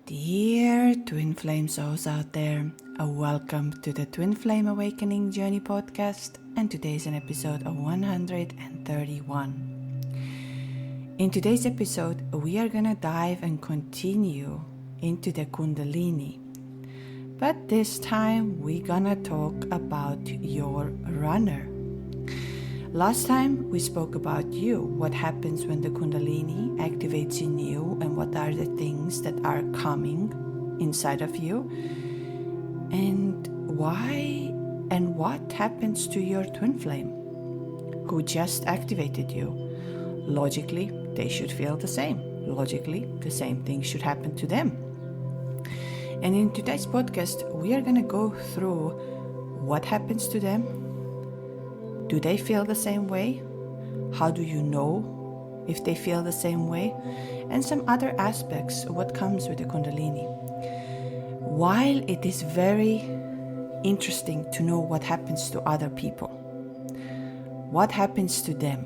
Dear Twin Flame souls out there, welcome to the Twin Flame Awakening Journey podcast, and today is an episode of 131. In today's episode, we are gonna dive and continue into the Kundalini, but this time we're gonna talk about your runner. Last time we spoke about you, what happens when the Kundalini activates in you and what are the things that are coming inside of you and why and what happens to your twin flame who just activated you. Logically, they should feel the same. Logically, the same thing should happen to them. And in today's podcast, we are going to go through what happens to them. Do they feel the same way? How do you know if they feel the same way? And some other aspects of what comes with the Kundalini. While it is very interesting to know what happens to other people, what happens to them?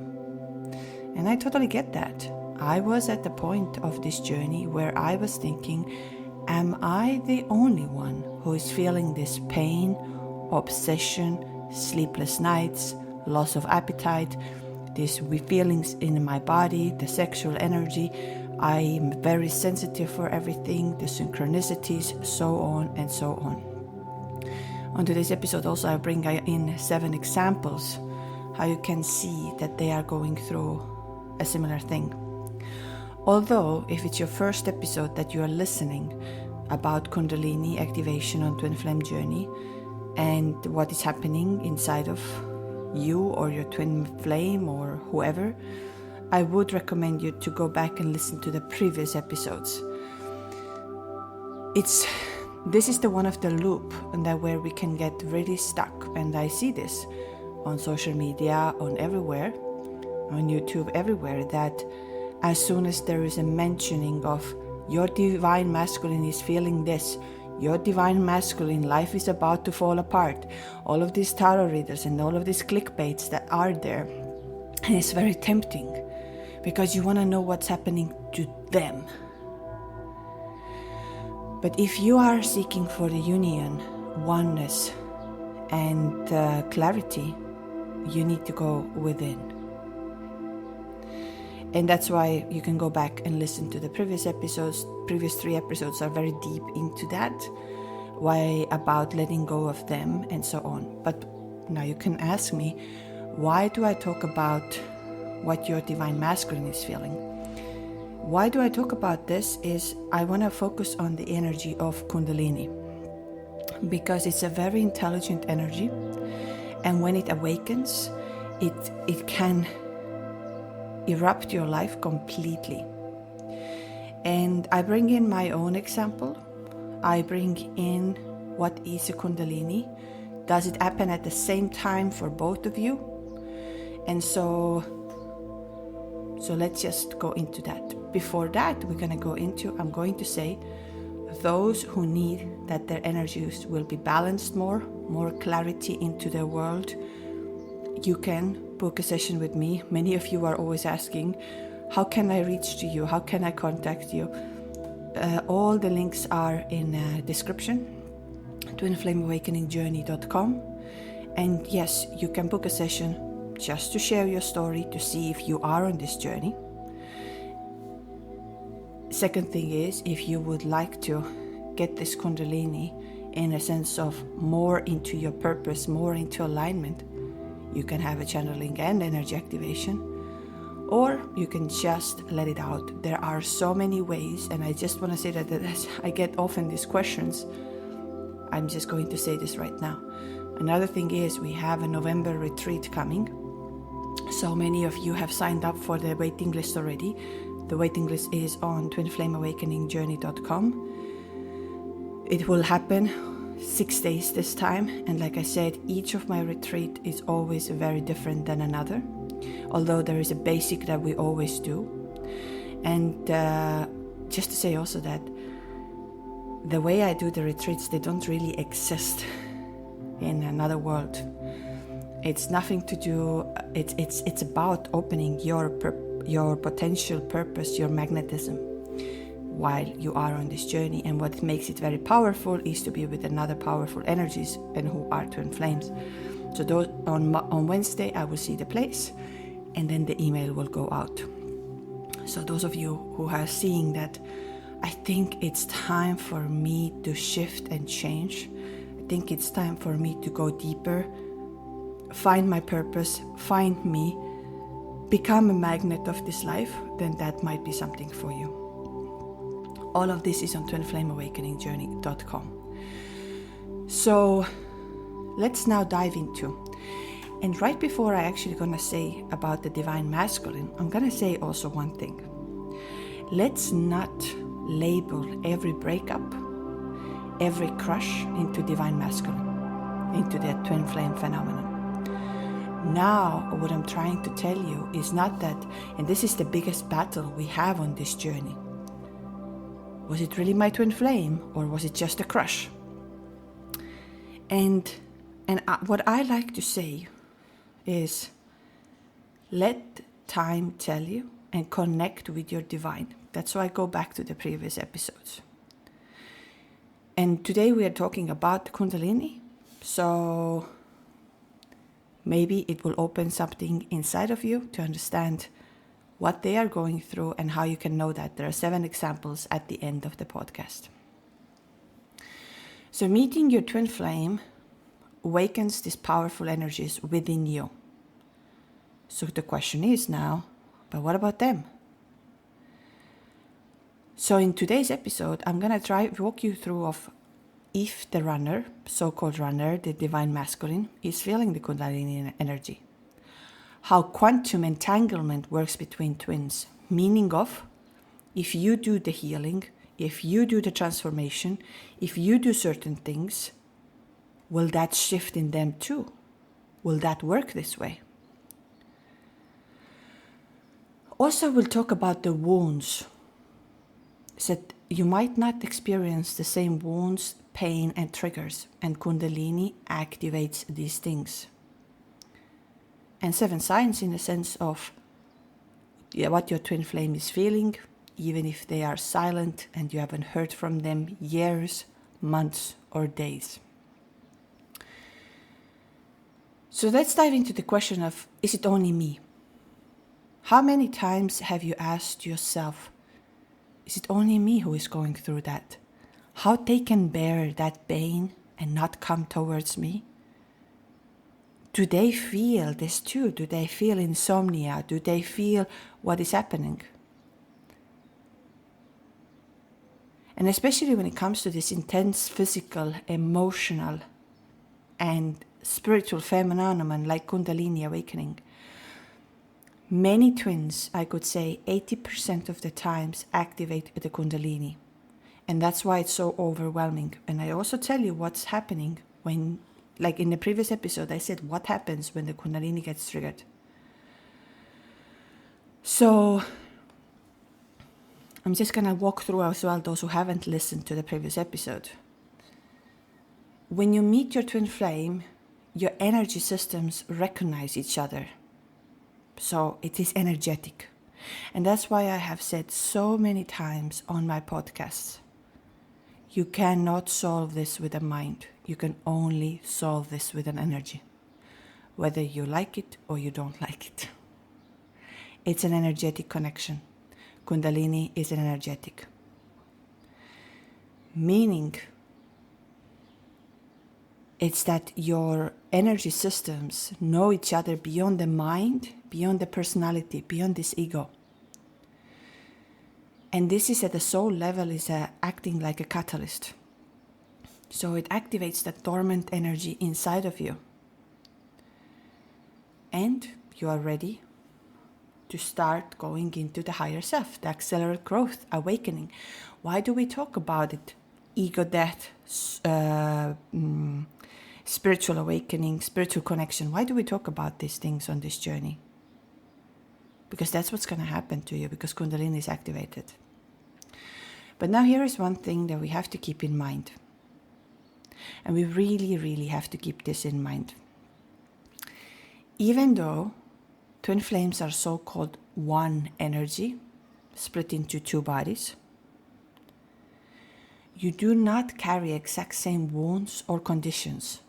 And I totally get that. I was at the point of this journey where I was thinking, am I the only one who is feeling this pain, obsession, sleepless nights, loss of appetite, these feelings in my body, the sexual energy? I am very sensitive for everything, the synchronicities, so on and so on. On today's episode also I bring in 7 examples how you can see that they are going through a similar thing. Although if it's your first episode that you are listening about Kundalini activation on Twin Flame Journey and what is happening inside of you or your twin flame or whoever, I would recommend you to go back and listen to the previous episodes. This is the one of the loop and that where we can get really stuck, and I see this on social media, on everywhere, on YouTube, everywhere, that as soon as there is a mentioning of your divine masculine is feeling this, your divine masculine life is about to fall apart, all of these tarot readers and all of these clickbaits that are there, and it's very tempting because you want to know what's happening to them. But if you are seeking for the union, oneness and clarity, you need to go within. And that's why you can go back and listen to the previous episodes. Previous 3 episodes are very deep into that. Why about letting go of them and so on. But now you can ask me, why do I talk about what your divine masculine is feeling? Why do I talk about this is I want to focus on the energy of Kundalini. Because it's a very intelligent energy. And when it awakens, it can erupt your life completely. And I bring in my own example. I bring in what is a Kundalini. Does it happen at the same time for both of you? And so let's just go into that. Before that, I'm going to say those who need that their energies will be balanced more clarity into their world, you can book a session with me. Many of you are always asking, how can I reach to you? How can I contact you? All the links are in description, twinflameawakeningjourney.com. And yes, you can book a session just to share your story, to see if you are on this journey. Second thing is, if you would like to get this Kundalini in a sense of more into your purpose, more into alignment, you can have a channeling and energy activation, or you can just let it out. There are so many ways, and I just want to say that I get often these questions. I'm just going to say this right now. Another thing is we have a November retreat coming. So many of you have signed up for the waiting list already. The waiting list is on twinflameawakeningjourney.com. It will happen 6 days this time, and like I said, each of my retreat is always very different than another, although there is a basic that we always do. And just to say also that the way I do the retreats, they don't really exist in another world. It's nothing to do, it's about opening your potential purpose, your magnetism. while you are on this journey. And what makes it very powerful is to be with another powerful energies and who are twin flames. So those, on Wednesday I will see the place, and then the email will go out. So those of you who are seeing that, I think it's time for me to shift and change. I think it's time for me to go deeper, find my purpose, find me, become a magnet of this life, then that might be something for you. All of this is on twinflameawakeningjourney.com. So let's now dive into. And right before I actually gonna say about the divine masculine, I'm gonna say also one thing. Let's not label every breakup, every crush into divine masculine, into the twin flame phenomenon. Now, what I'm trying to tell you is not that, and this is the biggest battle we have on this journey. Was it really my twin flame, or was it just a crush? And what I like to say is, let time tell you and connect with your divine. That's why I go back to the previous episodes. And today we are talking about Kundalini. So maybe it will open something inside of you to understand what they are going through and how you can know that. There are 7 examples at the end of the podcast. So meeting your twin flame awakens these powerful energies within you. So the question is now, but what about them? So in today's episode, I'm going to try to walk you through of if the runner, so-called runner, the divine masculine, is feeling the Kundalini energy. How quantum entanglement works between twins, meaning of if you do the healing, if you do the transformation, if you do certain things, will that shift in them too? Will that work this way? Also, we'll talk about the wounds. So you might not experience the same wounds, pain, and triggers, and Kundalini activates these things. And 7 signs in the sense of what your twin flame is feeling, even if they are silent and you haven't heard from them years, months, or days. So let's dive into the question of, is it only me? How many times have you asked yourself, is it only me who is going through that? How they can bear that pain and not come towards me? Do they feel this too? Do they feel insomnia? Do they feel what is happening? And especially when it comes to this intense physical, emotional, and spiritual phenomenon like Kundalini awakening, many twins, I could say 80% of the times, activate the Kundalini. And that's why it's so overwhelming. And I also tell you what's happening when, like in the previous episode, I said what happens when the Kundalini gets triggered. So I'm just going to walk through as well those who haven't listened to the previous episode. When you meet your twin flame, your energy systems recognize each other. So it is energetic. And that's why I have said so many times on my podcasts, you cannot solve this with a mind. You can only solve this with an energy, whether you like it or you don't like it. It's an energetic connection. Kundalini is an energetic. Meaning, it's that your energy systems know each other beyond the mind, beyond the personality, beyond this ego. And this is at the soul level, is acting like a catalyst. So it activates that dormant energy inside of you. And you are ready to start going into the higher self, the accelerate growth, awakening. Why do we talk about it? Ego death, spiritual awakening, spiritual connection. Why do we talk about these things on this journey? Because that's what's going to happen to you, because Kundalini is activated. But now here is one thing that we have to keep in mind. And we really, really have to keep this in mind. Even though twin flames are so-called one energy, split into 2 bodies, you do not carry exact same wounds or conditions.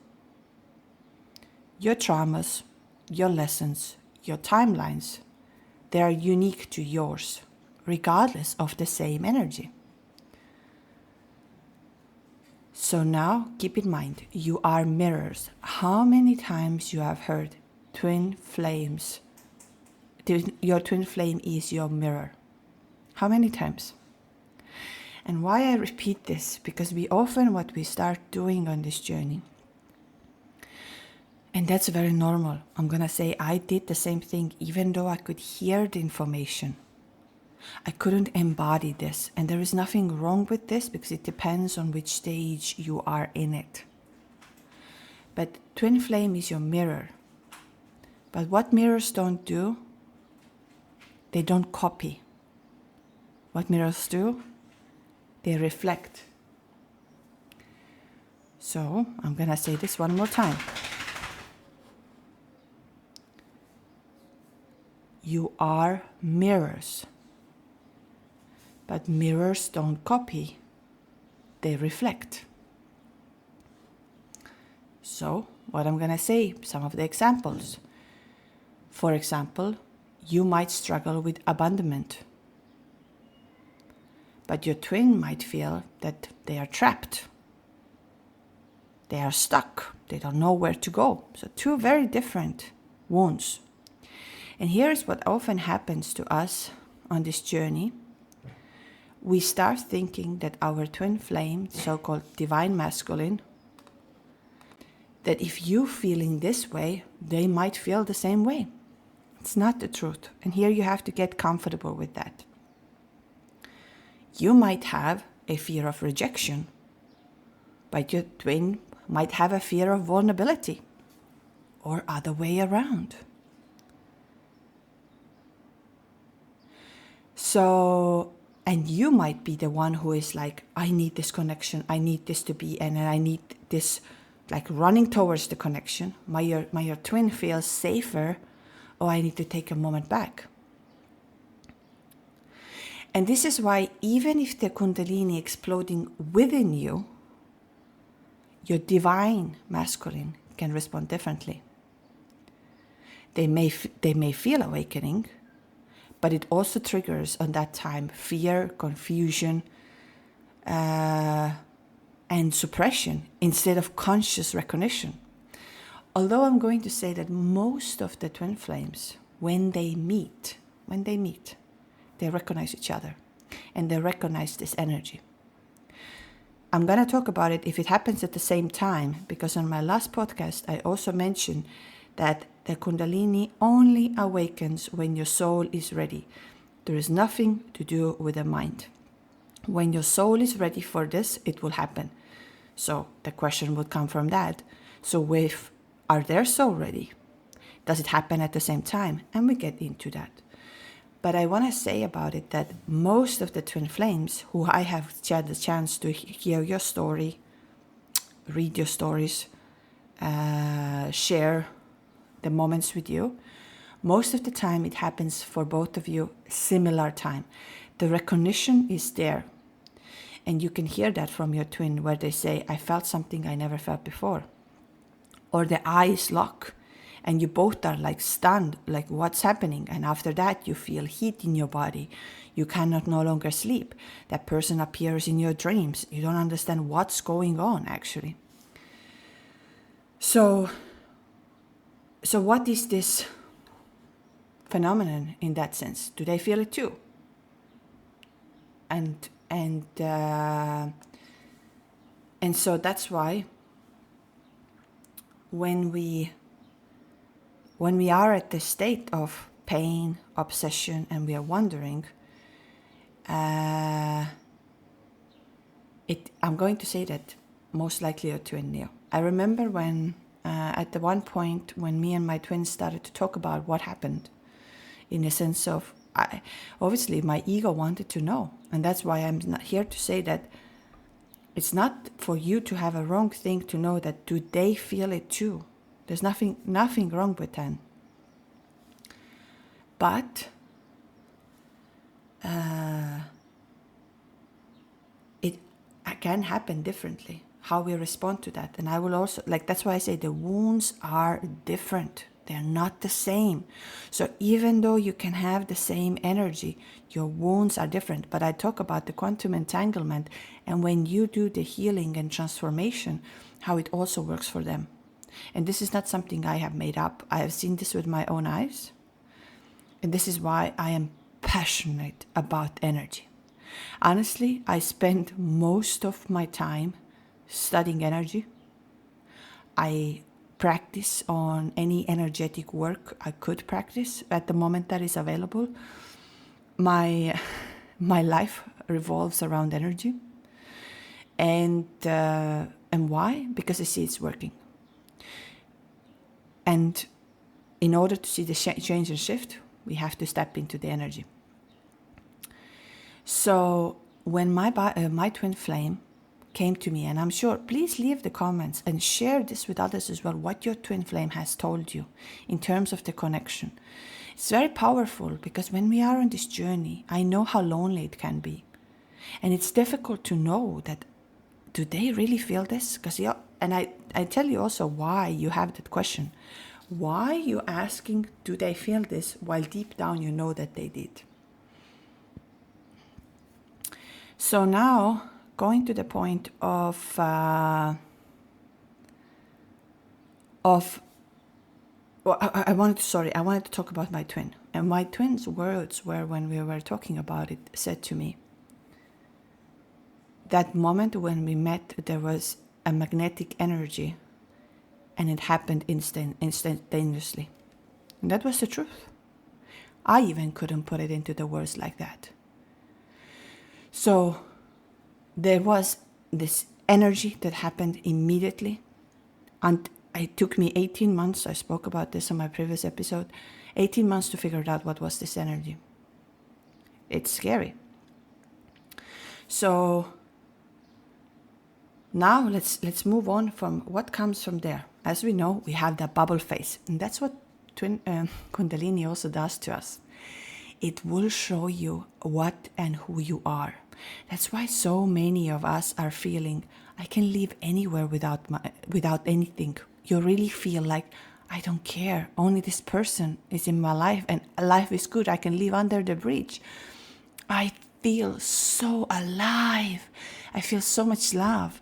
Your traumas, your lessons, your timelines, they are unique to yours, regardless of the same energy. So now keep in mind, you are mirrors. How many times you have heard twin flames? Your twin flame is your mirror. How many times? And why I repeat this, because what we start doing on this journey, and that's very normal. I'm gonna say I did the same thing, even though I could hear the information. I couldn't embody this, and there is nothing wrong with this because it depends on which stage you are in it. But twin flame is your mirror. But what mirrors don't do, they don't copy. What mirrors do, they reflect. So I'm gonna say this one more time. You are mirrors. But mirrors don't copy, they reflect. So, what I'm going to say, some of the examples. For example, you might struggle with abandonment. But your twin might feel that they are trapped. They are stuck. They don't know where to go. So, two very different wounds. And here is what often happens to us on this journey. We start thinking that our twin flame, so-called divine masculine, that if you feeling this way, they might feel the same way. It's not the truth. And here you have to get comfortable with that. You might have a fear of rejection, but your twin might have a fear of vulnerability, or other way around. So, and you might be the one who is like, I need this connection, I need this to be, and I need this, like running towards the connection. My twin feels safer, or I need to take a moment back. And this is why even if the Kundalini exploding within you, your divine masculine can respond differently. They may feel awakening, but it also triggers on that time fear, confusion, and suppression instead of conscious recognition. Although I'm going to say that most of the twin flames, when they meet, they recognize each other and they recognize this energy. I'm going to talk about it if it happens at the same time, because on my last podcast, I also mentioned that the Kundalini only awakens when your soul is ready. There is nothing to do with the mind. When your soul is ready for this, it will happen. So the question would come from that. So are their soul ready? Does it happen at the same time? And we get into that. But I want to say about it that most of the twin flames who I have had the chance to hear your story, read your stories, share the moments with you, most of the time it happens for both of you similar time. The recognition is there. And you can hear that from your twin where they say, I felt something I never felt before. Or the eyes lock and you both are like stunned, like what's happening? And after that you feel heat in your body. You cannot no longer sleep. That person appears in your dreams. You don't understand what's going on actually. So what is this phenomenon in that sense? Do they feel it too? And so that's why when we are at the state of pain, obsession, and we are wondering, I'm going to say that most likely a twin Neo. I remember when at the one point when me and my twins started to talk about what happened, in a sense of, obviously my ego wanted to know. And that's why I'm not here to say that it's not for you to have a wrong thing to know that do they feel it too. There's nothing wrong with that. But can happen differently, how we respond to that. And I will also, that's why I say the wounds are different. They're not the same. So even though you can have the same energy, your wounds are different. But I talk about the quantum entanglement, and when you do the healing and transformation, how it also works for them. And this is not something I have made up. I have seen this with my own eyes. And this is why I am passionate about energy. Honestly, I spend most of my time studying energy. I practice on any energetic work I could practice at the moment that is available. My life revolves around energy. And why? Because I see it's working. And in order to see the change and shift, we have to step into the energy. So when my twin flame came to me, and I'm sure, please leave the comments and share this with others as well, what your twin flame has told you in terms of the connection. It's very powerful, because when we are on this journey, I know how lonely it can be. And it's difficult to know that, do they really feel this? And I tell you also why you have that question. Why you asking, do they feel this, while deep down you know that they did? So now, going to the point of I wanted to talk about my twin. And my twin's words were, when we were talking about it, said to me, that moment when we met, there was a magnetic energy, and it happened instantaneously. And that was the truth. I even couldn't put it into the words like that. So there was this energy that happened immediately. And it took me 18 months, I spoke about this on my previous episode, 18 months to figure out what was this energy. It's scary. So now let's move on from what comes from there. As we know, we have that bubble phase, and that's what Kundalini also does to us. It will show you what and who you are. That's why so many of us are feeling, I can live anywhere without anything. You really feel like, I don't care, only this person is in my life, and life is good, I can live under the bridge. I feel so alive. I feel so much love.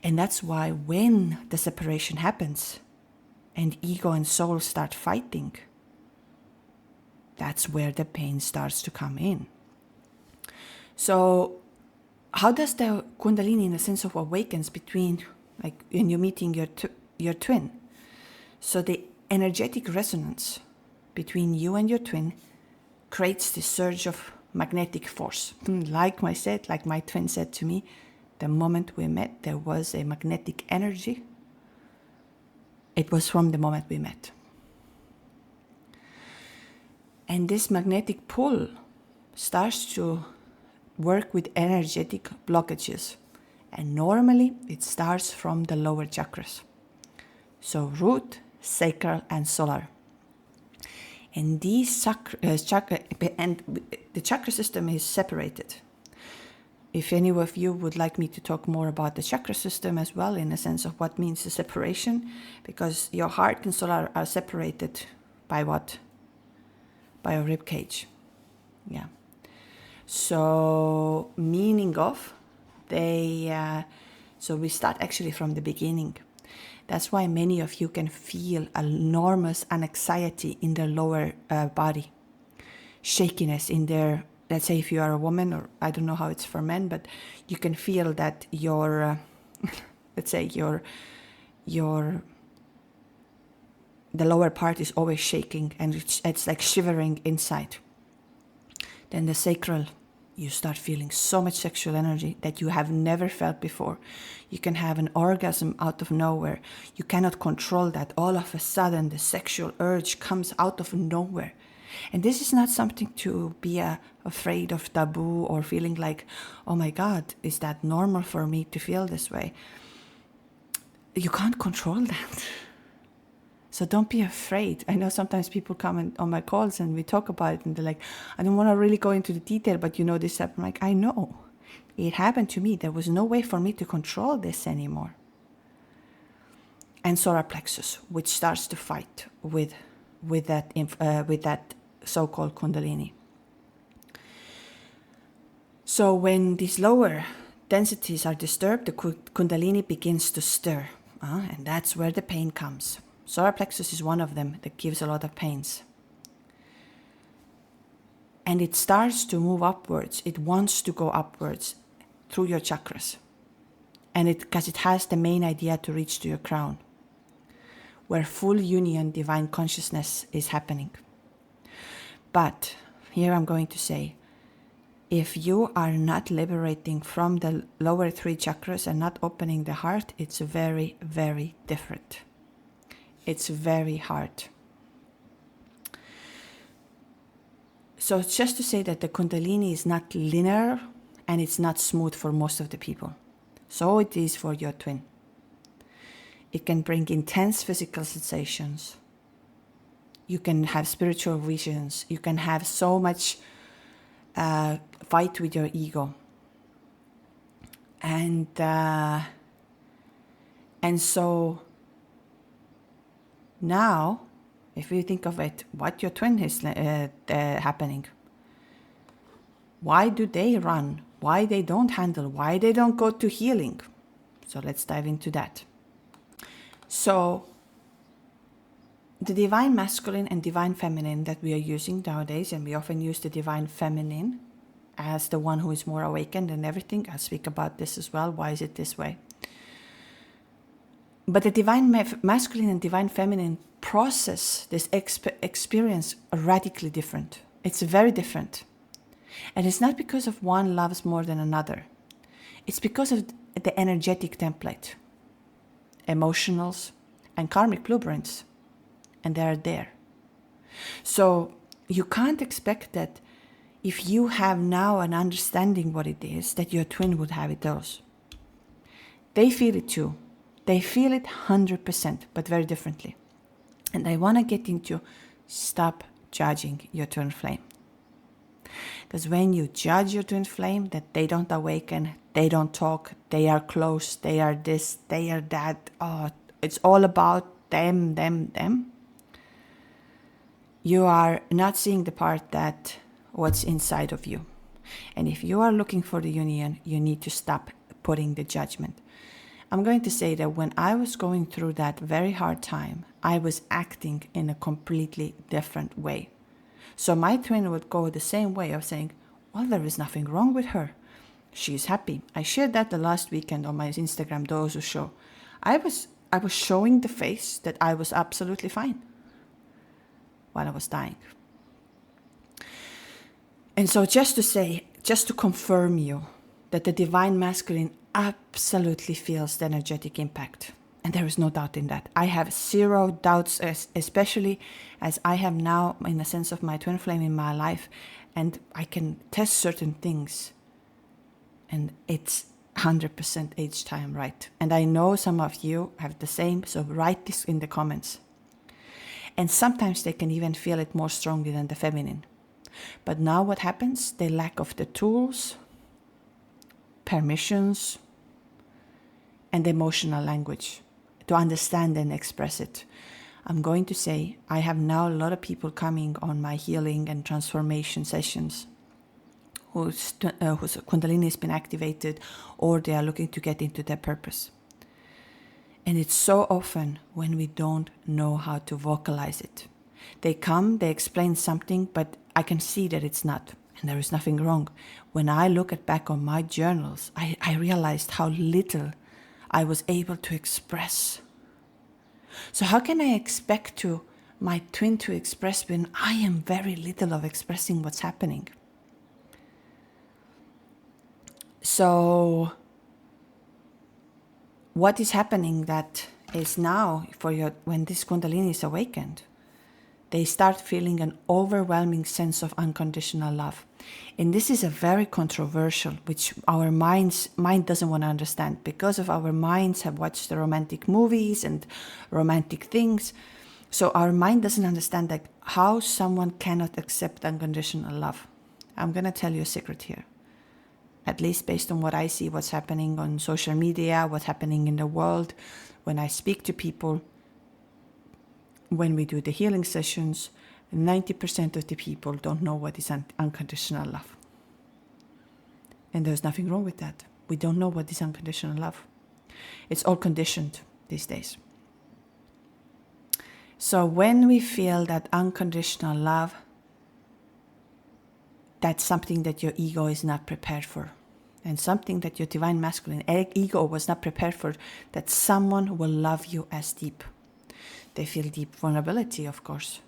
And that's why when the separation happens and ego and soul start fighting, that's where the pain starts to come in. So how does the Kundalini, in a sense of awakens between, like when you're meeting your twin? So the energetic resonance between you and your twin creates this surge of magnetic force. Like my twin said to me, the moment we met, there was a magnetic energy. It was from the moment we met. And this magnetic pull starts to work with energetic blockages. And normally it starts from the lower chakras. So root, sacral, and solar. And these the chakra system is separated. If any of you would like me to talk more about the chakra system as well, in a sense of what means the separation, because your heart and soul are separated by what? By a rib cage. Yeah. So meaning of so we start actually from the beginning. That's why many of you can feel enormous anxiety in their lower body, shakiness in their. Let's say if you are a woman, or I don't know how it's for men, but you can feel that your, let's say the lower part is always shaking, and it's like shivering inside. Then the sacral, you start feeling so much sexual energy that you have never felt before. You can have an orgasm out of nowhere. You cannot control that. All of a sudden, the sexual urge comes out of nowhere. And this is not something to be afraid of, taboo, or feeling like, oh my God, is that normal for me to feel this way? You can't control that. So don't be afraid. I know sometimes people come on my calls and we talk about it and they're like, I don't want to really go into the detail, but you know this stuff. I'm like, I know. It happened to me. There was no way for me to control this anymore. And solar plexus, which starts to fight with that so-called Kundalini. So when these lower densities are disturbed, the Kundalini begins to stir, and that's where the pain comes. Solar plexus is one of them that gives a lot of pains. And it starts to move upwards. It wants to go upwards through your chakras. And because it has the main idea to reach to your crown, where full union, divine consciousness is happening. But here I'm going to say, if you are not liberating from the lower 3 chakras and not opening the heart, it's very, very different. It's very hard. So it's just to say that the Kundalini is not linear and it's not smooth for most of the people. So it is for your twin. It can bring intense physical sensations. You can have spiritual visions. You can have so much fight with your ego. And so now, if you think of it, what your twin is happening. Why do they run? Why they don't handle? Why they don't go to healing? So let's dive into that. So the divine masculine and divine feminine that we are using nowadays, and we often use the divine feminine as the one who is more awakened and everything. I'll speak about this as well. Why is it this way? But the divine masculine and divine feminine process this experience radically different. It's very different. And it's not because of one loves more than another. It's because of the energetic template, emotionals, and karmic blueprints. And they are there. So you can't expect that if you have now an understanding what it is, that your twin would have it those. They feel it too. They feel it 100%, but very differently. And I want to get into stop judging your twin flame. Because when you judge your twin flame, that they don't awaken, they don't talk, they are close, they are this, they are that, it's all about them, you are not seeing the part that what's inside of you. And if you are looking for the union, you need to stop putting the judgment. I'm going to say that when I was going through that very hard time, I was acting in a completely different way. So my twin would go the same way of saying, well, there is nothing wrong with her. She's happy. I shared that the last weekend on my Instagram, those who show. I was showing the face that I was absolutely fine while I was dying. And so just to confirm you that the divine masculine absolutely feels the energetic impact. And there is no doubt in that. I have zero doubts, especially as I have now, in the sense of my twin flame in my life, and I can test certain things. And it's 100% each time right. And I know some of you have the same, so write this in the comments. And sometimes they can even feel it more strongly than the feminine. But now what happens? They lack of the tools, permissions, and emotional language to understand and express it. I'm going to say I have now a lot of people coming on my healing and transformation sessions whose Kundalini has been activated, or they are looking to get into their purpose. And it's so often when we don't know how to vocalize it. They come, they explain something, but I can see that it's not, and there is nothing wrong. When I look back on my journals, I realized how little I was able to express. So how can I expect my twin to express when I am very little of expressing what's happening? So what is happening that is now when this Kundalini is awakened, they start feeling an overwhelming sense of unconditional love. And this is a very controversial, which our mind doesn't want to understand, because of our minds have watched the romantic movies and romantic things. So our mind doesn't understand that how someone cannot accept unconditional love. I'm going to tell you a secret here. at least based on what I see, what's happening on social media, what's happening in the world, when I speak to people, when we do the healing sessions, 90% of the people don't know what is unconditional love. And there's nothing wrong with that. We don't know what is unconditional love. It's all conditioned these days. So when we feel that unconditional love, that's something that your ego is not prepared for. And something that your divine masculine ego was not prepared for, that someone will love you as deep. They feel deep vulnerability, of course.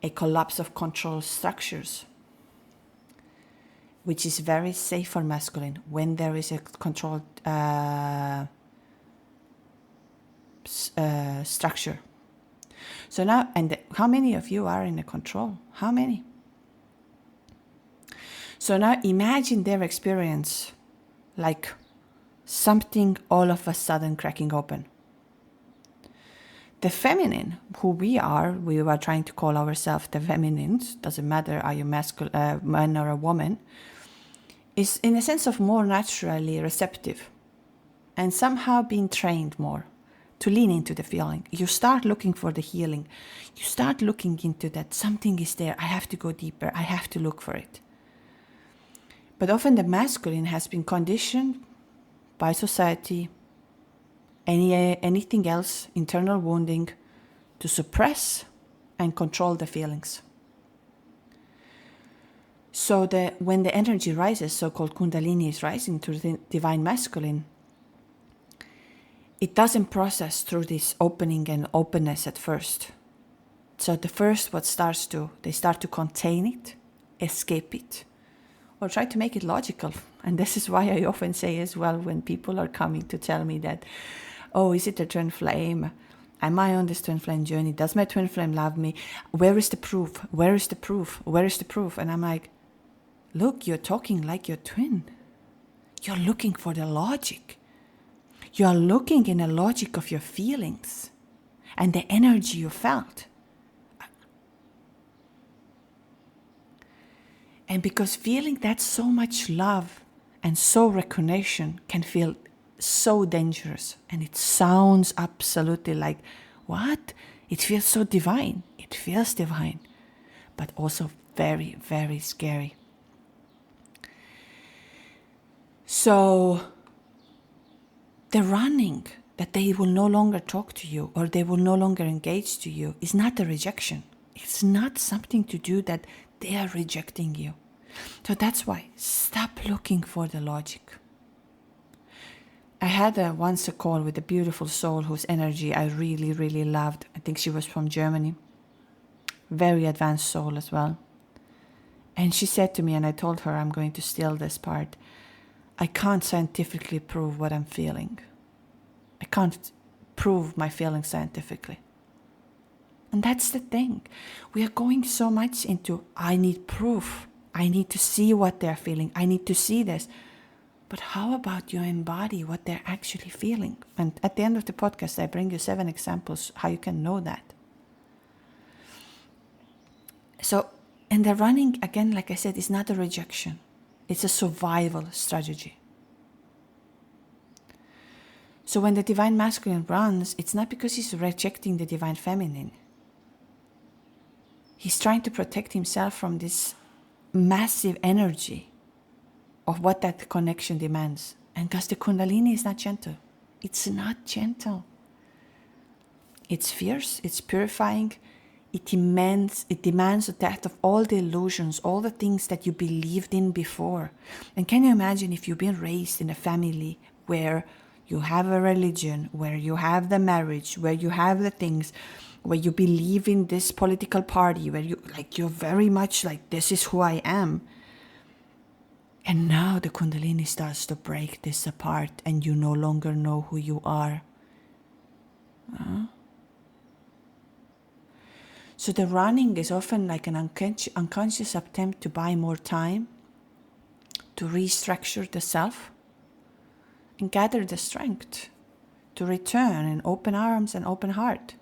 A collapse of control structures, which is very safe for masculine when there is a controlled structure. So now, and how many of you are in a control? How many? So now imagine their experience like something all of a sudden cracking open. The feminine, who we were trying to call ourselves the feminines, doesn't matter are you man or a woman, is in a sense of more naturally receptive and somehow being trained more to lean into the feeling. You start looking for the healing. You start looking into that something is there. I have to go deeper. I have to look for it. But often the masculine has been conditioned by society, anything else, internal wounding, to suppress and control the feelings. So when the energy rises, so-called Kundalini is rising to the divine masculine, it doesn't process through this opening and openness at first. So they start to contain it, escape it, or try to make it logical. And this is why I often say as well, when people are coming to tell me that, oh, is it a twin flame? Am I on this twin flame journey? Does my twin flame love me? Where is the proof? Where is the proof? Where is the proof? And I'm like, look, you're talking like your twin. You're looking for the logic. You are looking in the logic of your feelings and the energy you felt. And because feeling that so much love and so recognition can feel so dangerous, and it sounds absolutely like, what? It feels so divine. It feels divine, but also very, very scary. So the running, that they will no longer talk to you or they will no longer engage to you, is not a rejection. It's not something to do that they are rejecting you. So that's why, stop looking for the logic. I had once a call with a beautiful soul whose energy I really, really loved. I think she was from Germany. Very advanced soul as well. And she said to me, and I told her I'm going to steal this part, I can't scientifically prove what I'm feeling. I can't prove my feelings scientifically. And that's the thing. We are going so much into, I need proof. I need to see what they're feeling. I need to see this. But how about you embody what they're actually feeling? And at the end of the podcast, I bring you 7 examples how you can know that. So, and the running, again, like I said, is not a rejection. It's a survival strategy. So when the divine masculine runs, it's not because he's rejecting the divine feminine. He's trying to protect himself from this massive energy of what that connection demands. And because the Kundalini is not gentle. It's not gentle. It's fierce, it's purifying, it demands the death of all the illusions, all the things that you believed in before. And can you imagine if you've been raised in a family where you have a religion, where you have the marriage, where you have the things, where you believe in this political party, where you're very much like, this is who I am. And now the Kundalini starts to break this apart and you no longer know who you are. So the running is often like an unconscious attempt to buy more time, to restructure the self, and gather the strength to return in open arms and open heart.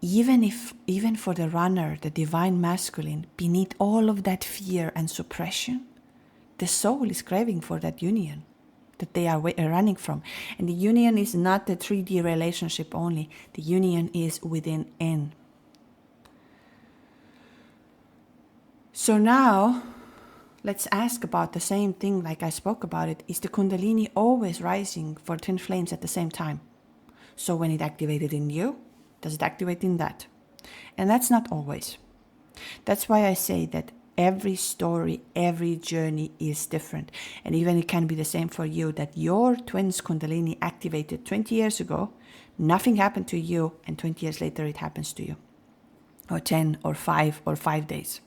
Even for the runner, the divine masculine, beneath all of that fear and suppression, the soul is craving for that union that they are running from. And the union is not the 3D relationship only. The union is within. So now, let's ask about the same thing like I spoke about it. Is the Kundalini always rising for twin flames at the same time? So when it activated in you, does it activate in that? And that's not always. That's why I say that every story, every journey is different. And even it can be the same for you, that your twin's Kundalini activated 20 years ago, nothing happened to you, and 20 years later it happens to you. Or 10 or 5 days.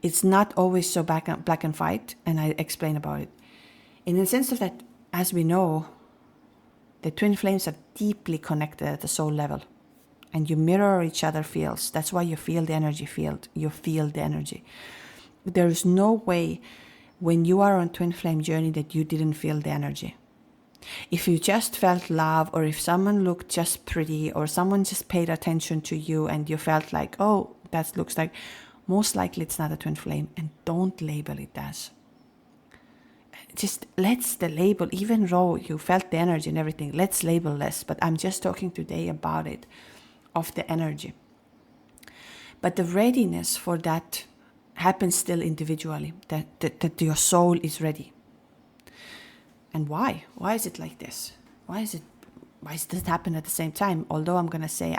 It's not always so black and white, and I explain about it. In the sense of that, as we know, the twin flames are deeply connected at the soul level. And you mirror each other fields. That's why you feel the energy field. You feel the energy. There is no way when you are on twin flame journey that you didn't feel the energy. If you just felt love, or if someone looked just pretty, or someone just paid attention to you and you felt like, oh, that looks like, most likely it's not a twin flame, and don't label it as. Just let's the label, even though you felt the energy and everything, let's label less. But I'm just talking today about it, of the energy. But the readiness for that happens still individually, that your soul is ready. And why? Why is it like this? Why does it happen at the same time? Although I'm going to say,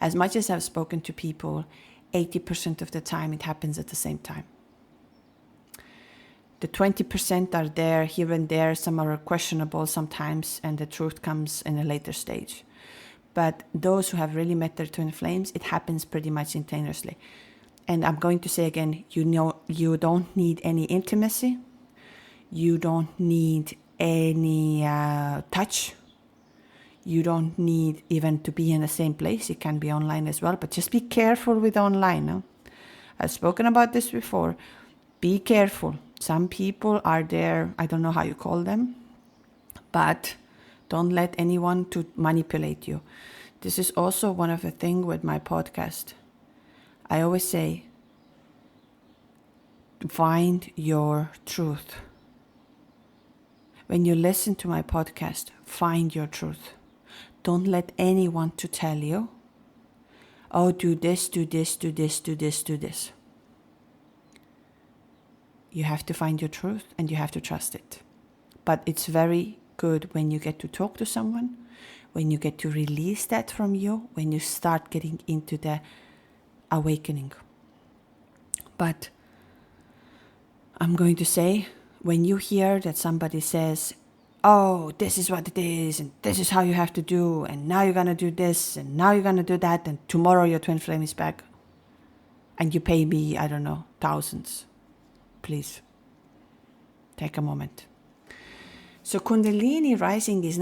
as much as I've spoken to people, 80% of the time it happens at the same time. The 20% are there, here and there, some are questionable sometimes, and the truth comes in a later stage. But those who have really met their twin flames, it happens pretty much instantaneously. And I'm going to say again, you don't need any intimacy. You don't need any touch. You don't need even to be in the same place. It can be online as well, but just be careful with online. No? I've spoken about this before. Be careful. Some people are there, I don't know how you call them, but don't let anyone to manipulate you. This is also one of the things with my podcast. I always say, find your truth. When you listen to my podcast, find your truth. Don't let anyone to tell you, oh, do this, do this, do this, do this, do this. You have to find your truth and you have to trust it. But it's very good when you get to talk to someone, when you get to release that from you, when you start getting into the awakening. But I'm going to say, when you hear that somebody says, oh, this is what it is, and this is how you have to do, and now you're going to do this, and now you're going to do that, and tomorrow your twin flame is back, and you pay me, I don't know, thousands. Please, take a moment. So Kundalini rising is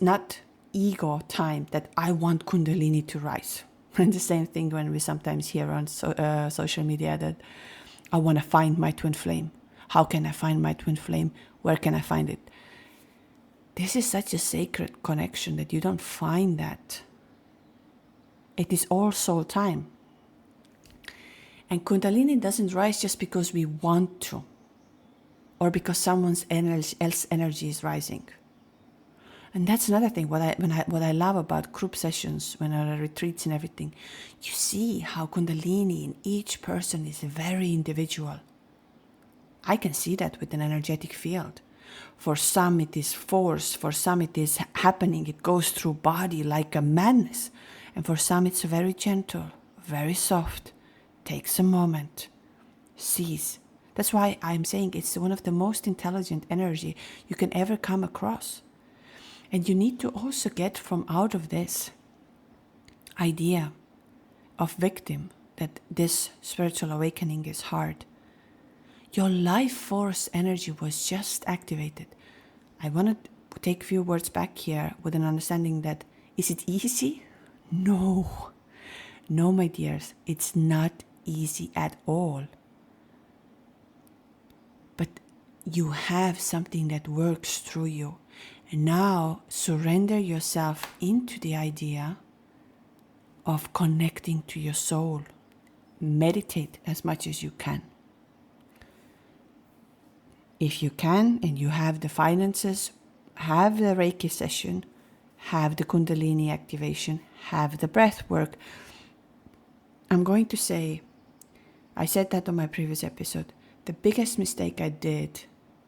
not ego time that I want Kundalini to rise. And the same thing when we sometimes hear on social media that I want to find my twin flame. How can I find my twin flame? Where can I find it? This is such a sacred connection that you don't find that. It is all soul time. And Kundalini doesn't rise just because we want to, or because someone's else energy is rising. And that's another thing. What I love about group sessions, when I retreats and everything, you see how Kundalini in each person is very individual. I can see that with an energetic field. For some it is force, for some it is happening, it goes through body like a madness. And for some it's very gentle, very soft, takes a moment, sees. That's why I'm saying it's one of the most intelligent energy you can ever come across. And you need to also get from out of this idea of victim, that this spiritual awakening is hard. Your life force energy was just activated. I want to take a few words back here with an understanding that, is it easy? No. No, my dears, it's not easy at all. But you have something that works through you. And now surrender yourself into the idea of connecting to your soul. Meditate as much as you can. If you can and you have the finances, have the Reiki session, have the Kundalini activation, have the breath work. I'm going to say, I said that on my previous episode, the biggest mistake I did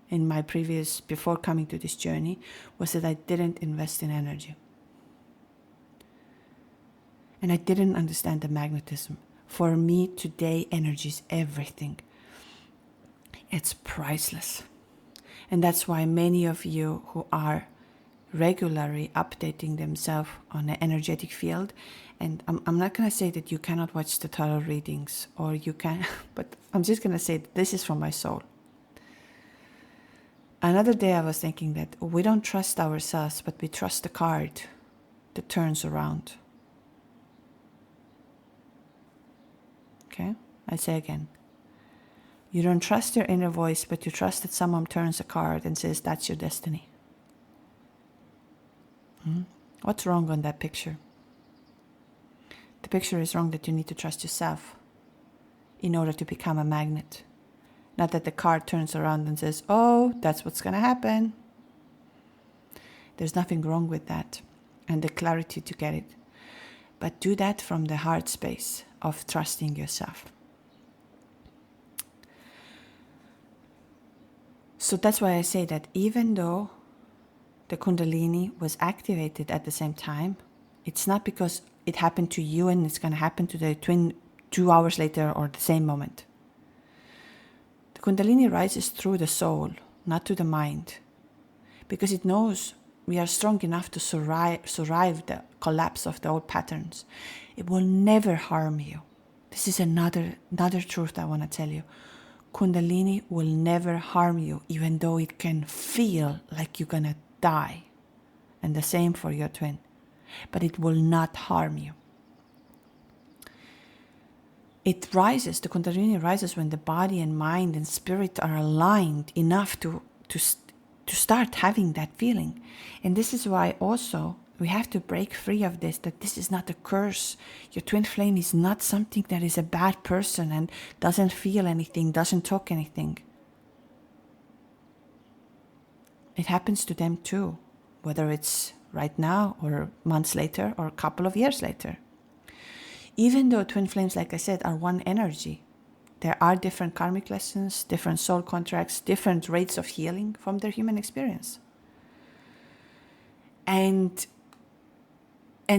in my previous, before coming to this journey, was that I didn't invest in energy. And I didn't understand the magnetism. For me today, energy is everything. It's priceless. And that's why many of you who are regularly updating themselves on the energetic field, and I'm not going to say that you cannot watch the tarot readings, or you can, but I'm just going to say that this is from my soul. Another day I was thinking that we don't trust ourselves, but we trust the card that turns around. Okay, I say again. You don't trust your inner voice, but you trust that someone turns a card and says that's your destiny. What's wrong on that picture? The picture is wrong that you need to trust yourself in order to become a magnet. Not that the card turns around and says, oh, that's what's going to happen. There's nothing wrong with that and the clarity to get it. But do that from the heart space of trusting yourself. So that's why I say that even though the Kundalini was activated at the same time, it's not because it happened to you and it's going to happen to the twin 2 hours later or the same moment. The Kundalini rises through the soul, not to the mind, because it knows we are strong enough to survive the collapse of the old patterns. It will never harm you. This is another truth I want to tell you. Kundalini will never harm you, even though it can feel like you're going to die. And the same for your twin. But it will not harm you. It rises, the Kundalini rises when the body and mind and spirit are aligned enough to start having that feeling. And this is why also we have to break free of this, that this is not a curse. Your twin flame is not something that is a bad person and doesn't feel anything, doesn't talk anything. It happens to them too, whether it's right now or months later or a couple of years later. Even though twin flames, like I said, are one energy, there are different karmic lessons, different soul contracts, different rates of healing from their human experience. And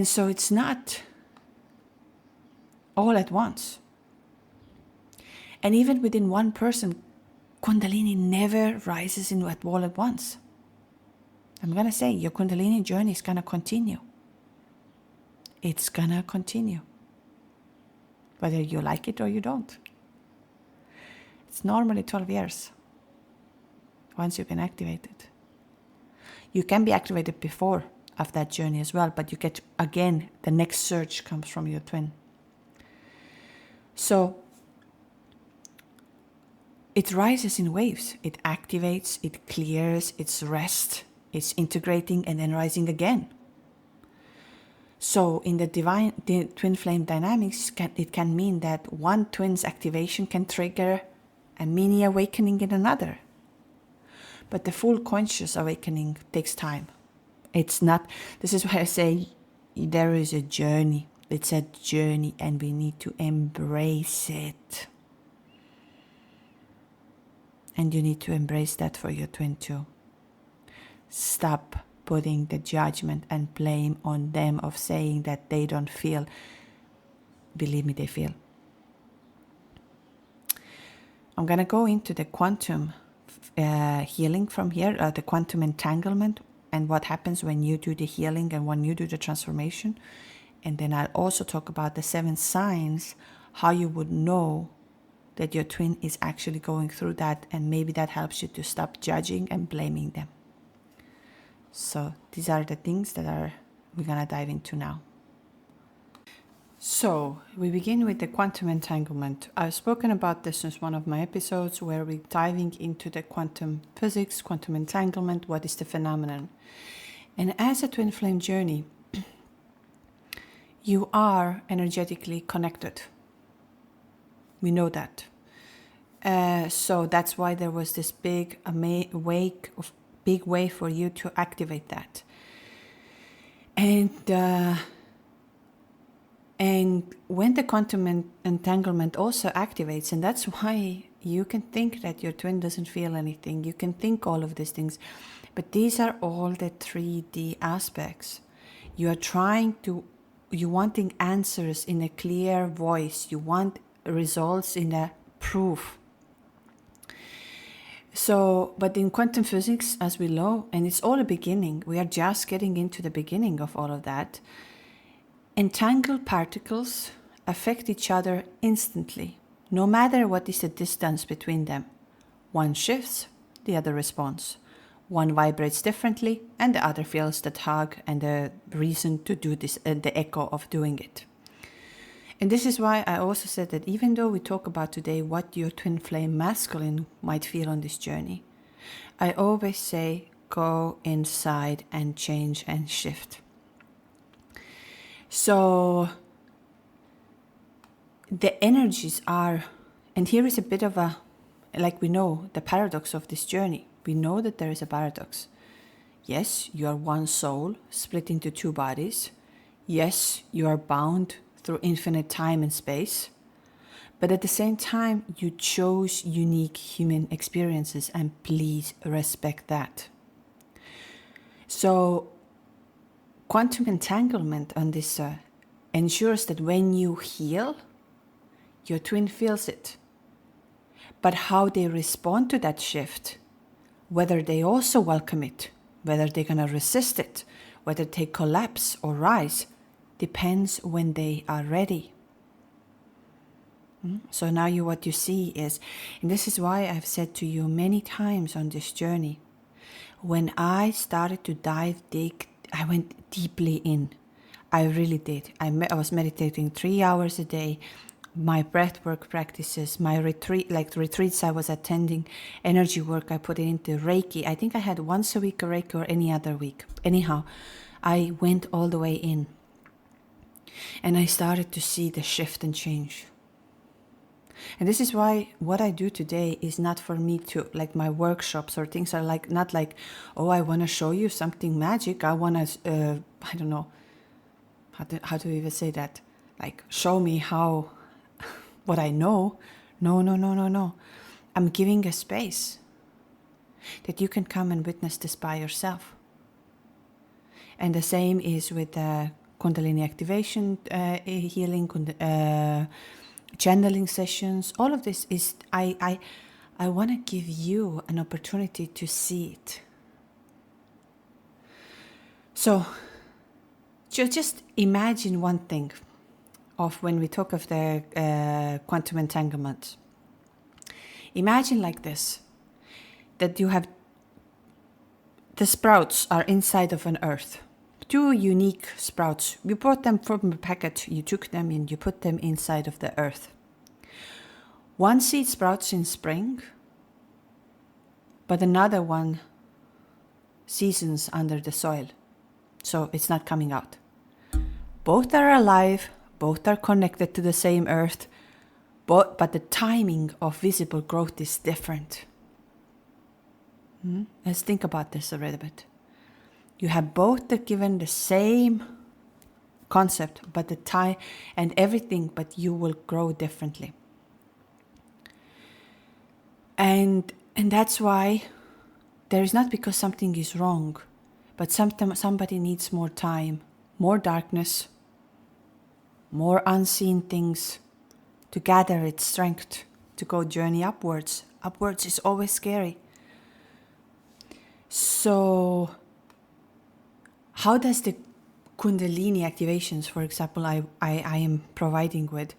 so it's not all at once. And even within one person, Kundalini never rises in all at once. I'm going to say your Kundalini journey is going to continue. It's going to continue. Whether you like it or you don't. It's normally 12 years once you've been activated. You can be activated before of that journey as well, but you get, again, the next surge comes from your twin. So it rises in waves. It activates, it clears, it's rest, it's integrating and then rising again. So in the twin flame dynamics, it can mean that one twin's activation can trigger a mini awakening in another. But the full conscious awakening takes time. It's not, this is why I say there is a journey. It's a journey and we need to embrace it. And you need to embrace that for your twin too. Stop putting the judgment and blame on them of saying that they don't feel. Believe me, they feel. I'm going to go into the quantum healing from here, the quantum entanglement, and what happens when you do the healing and when you do the transformation. And then I'll also talk about the 7 signs, how you would know that your twin is actually going through that, and maybe that helps you to stop judging and blaming them. So these are the things that we're going to dive into now. So, we begin with the quantum entanglement. I've spoken about this in one of my episodes where we're diving into the quantum physics, quantum entanglement, what is the phenomenon. And as a twin flame journey, you are energetically connected. We know that. So that's why there was this big way for you to activate that. And when the quantum entanglement also activates, and that's why you can think that your twin doesn't feel anything, you can think all of these things, but these are all the 3D aspects. You wanting answers in a clear voice, you want results in a proof. So, but in quantum physics, as we know, and it's all a beginning, we are just getting into the beginning of all of that. Entangled particles affect each other instantly, no matter what is the distance between them. One shifts, the other responds. One vibrates differently, and the other feels the tug and the reason to do this, the echo of doing it. And this is why I also said that even though we talk about today what your twin flame masculine might feel on this journey, I always say go inside and change and shift. So the energies are, and here is a bit of a, like we know, the paradox of this journey. We know that there is a paradox. Yes, you are one soul split into two bodies. Yes, you are bound through infinite time and space. But at the same time, you chose unique human experiences, and please respect that. So quantum entanglement on this ensures that when you heal, your twin feels it. But how they respond to that shift, whether they also welcome it, whether they're going to resist it, whether they collapse or rise, depends when they are ready. So now what you see is, and this is why I've said to you many times on this journey, when I started to dig, I went deeply in. I really did. I was meditating 3 hours a day. My breathwork practices, my retreats I was attending, energy work I put into Reiki. I think I had once a week a Reiki or any other week. Anyhow, I went all the way in. And I started to see the shift and change. And this is why what I do today is not for me to, like my workshops or things are like, not like, oh, I want to show you something magic. I want to, I don't know, how to even say that? Like, show me how, what I know. No. I'm giving a space that you can come and witness this by yourself. And the same is with Kundalini activation, healing, channeling sessions. All of this is, I want to give you an opportunity to see it. So just imagine one thing of when we talk of the quantum entanglement. Imagine like this, that you have, the sprouts are inside of an earth. 2 unique sprouts. You bought them from a packet, you took them and you put them inside of the earth. One seed sprouts in spring, but another one seasons under the soil, so it's not coming out. Both are alive, both are connected to the same earth, but the timing of visible growth is different. Let's think about this a little bit. You have both given the same concept, but the time and everything, but you will grow differently. And that's why there is not because something is wrong, but sometimes somebody needs more time, more darkness, more unseen things to gather its strength to go journey upwards. Upwards is always scary. So how does the Kundalini activations, for example, I am providing with,